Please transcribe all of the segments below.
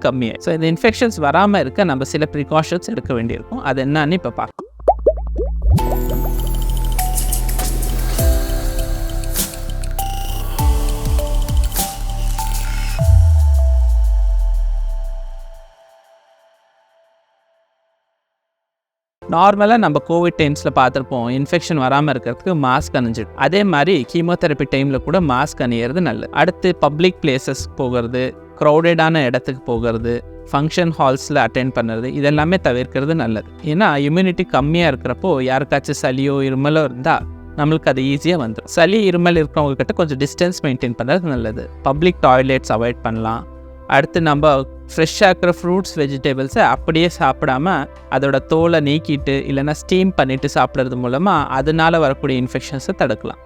கம்மியாகும். ஸோ இந்த இன்ஃபெக்ஷன்ஸ் வராமல் இருக்க நம்ம சில ப்ரிகாஷன்ஸ் எடுக்க வேண்டியிருக்கும். அது என்னன்னு இப்போ பார்க்கலாம். நார்மலாக நம்ம கோவிட் டைம்ஸில் பார்த்துருப்போம், இன்ஃபெக்ஷன் வராமல் இருக்கிறதுக்கு மாஸ்க் அணிஞ்சிடும். அதே மாதிரி கீமோதெரப்பி டைமில் கூட மாஸ்க் அணியிறது நல்லது. அடுத்து பப்ளிக் பிளேசஸ் போகிறது, க்ரௌடடான இடத்துக்கு போகிறது, ஃபங்க்ஷன் ஹால்ஸில் அட்டென்ட் பண்ணுறது, இதெல்லாமே தவிர்க்கிறது நல்லது. ஏன்னா இம்யூனிட்டி கம்மியாக இருக்கிறப்போ யாருக்காச்சும் சளியோ இருமலோ இருந்தால் நம்மளுக்கு அது ஈஸியாக வந்துடும். சளி இருமல் இருக்கிறவங்கக்கிட்ட கொஞ்சம் டிஸ்டன்ஸ் மெயின்டைன் பண்ணுறது நல்லது. பப்ளிக் டாய்லெட்ஸ் அவாய்ட் பண்ணலாம். அடுத்து நம்ம ஃப்ரெஷ்ஷாக இருக்கிற ஃப்ரூட்ஸ் வெஜிடபிள்ஸை அப்படியே சாப்பிடாம அதோட தோலை நீக்கிட்டு இல்லைன்னா ஸ்டீம் பண்ணிவிட்டு சாப்பிட்றது மூலமாக அதனால் வரக்கூடிய இன்ஃபெக்ஷன்ஸை தடுக்கலாம்.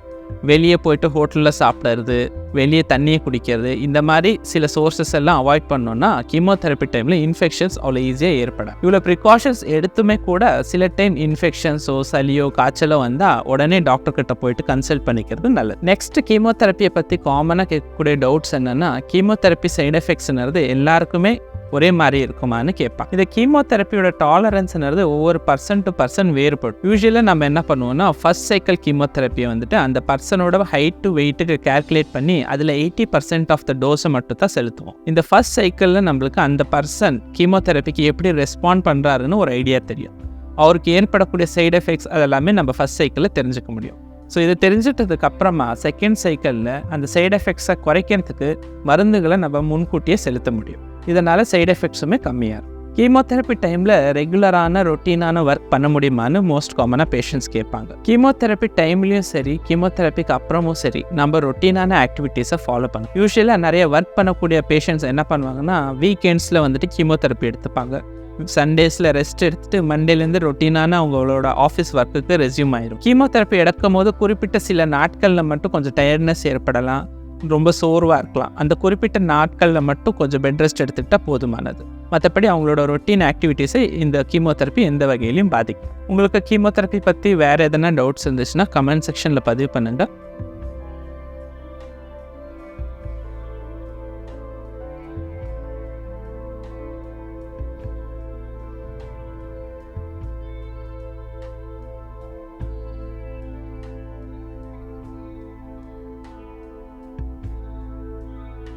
வெளியே போய்ட்டு ஹோட்டலில் சாப்பிட்றது, வெளியே தண்ணியை குடிக்கிறது, இந்த மாதிரி சில சோர்ஸஸ் எல்லாம் அவாய்ட் பண்ணோன்னா கீமோதெரப்பி டைமில் இன்ஃபெக்ஷன்ஸ் அவ்வளோ ஈஸியாக ஏற்படும். இவ்வளோ ப்ரிகாஷன்ஸ் எடுத்துமே கூட சில டைம் இன்ஃபெக்ஷன்ஸோ சளியோ காய்ச்சலோ வந்தால் உடனே டாக்டர்கிட்ட போயிட்டு கன்சல்ட் பண்ணிக்கிறது நல்லது. நெக்ஸ்ட் கீமோதெரப்பியை பற்றி காமனாக கேட்கக்கூடிய டவுட்ஸ் என்னென்னா, கீமோதெரப்பி சைடு எஃபெக்ட்ஸ்ங்கிறது எல்லாருக்குமே ஒரே மாதிரி இருக்குமான்னு கேட்பாங்க. இந்த கீமோதெரப்பியோட டாலரன்ஸ்ங்கிறது ஒவ்வொரு பர்சன் டு பர்சன் வேறுபடும். யூஸ்வலாக நம்ம என்ன பண்ணுவோம்னா, ஃபர்ஸ்ட் சைக்கிள் கீமோதெரப்பியை வந்துட்டு அந்த பர்சனோட ஹைட் டு வெயிட்டுக்கு கேல்குலேட் பண்ணி அதில் 80% ஆஃப் த டோஸை மட்டும் தான் செலுத்துவோம். இந்த ஃபர்ஸ்ட் சைக்கிளில் நம்மளுக்கு அந்த பர்சன் கீமோதெரப்பிக்கு எப்படி ரெஸ்பாண்ட் பண்ணுறாருன்னு ஒரு ஐடியா தெரியும். அவருக்கு ஏற்படக்கூடிய சைடு எஃபெக்ட்ஸ் அதெல்லாமே நம்ம ஃபர்ஸ்ட் சைக்கிளில் தெரிஞ்சுக்க முடியும். ஸோ இதை தெரிஞ்சிட்டதுக்கு அப்புறமா செகண்ட் சைக்கிளில் அந்த சைடு எஃபெக்ட்ஸை குறைக்கிறதுக்கு மருந்துகளை நம்ம முன்கூட்டியே செலுத்த முடியும். இதனால் சைடு எஃபெக்ட்ஸுமே கம்மியாகும். கீமோதெரப்பி டைமில் ரெகுலரான ரொட்டீனான ஒர்க் பண்ண முடியுமான்னு மோஸ்ட் காமனாக பேஷண்ட்ஸ் கேட்பாங்க. கீமோதெரப்பி டைம்லேயும் சரி, கீமோதெரப்பிக்கு அப்புறமும் சரி, நம்ம ரொட்டீனான ஆக்டிவிட்டீஸை ஃபாலோ பண்ணணும். யூஸ்வலாக நிறைய ஒர்க் பண்ணக்கூடிய பேஷண்ட்ஸ் என்ன பண்ணுவாங்கன்னா, வீக்கெண்ட்ஸில் வந்துட்டு கீமோதெரப்பி எடுத்துப்பாங்க. சண்டேஸில் ரெஸ்ட் எடுத்துட்டு மண்டேலேருந்து ரொட்டீனான அவங்களோட ஆஃபீஸ் ஒர்க்குக்கு ரெஸ்யூம் ஆயிடும். கீமோதெரப்பி எடுக்கும் போது குறிப்பிட்ட சில நாட்களில் மட்டும் கொஞ்சம் டயர்ட்னஸ் ஏற்படலாம், ரொம்ப சோர்வாக இருக்கலாம். அந்த குறிப்பிட்ட நாட்களில் மட்டும் கொஞ்சம் பெட் ரெஸ்ட் எடுத்துக்கிட்டால் போதுமானது. மற்றபடி அவங்களோட ரொட்டீன் ஆக்டிவிட்டீஸை இந்த கீமோதெரப்பி எந்த வகையிலையும் பாதிக்கும். உங்களுக்கு கீமோதெரப்பி பற்றி வேறு எதனா டவுட்ஸ் இருந்துச்சுன்னா கமெண்ட் செக்ஷனில் பதிவு பண்ணுங்கள்.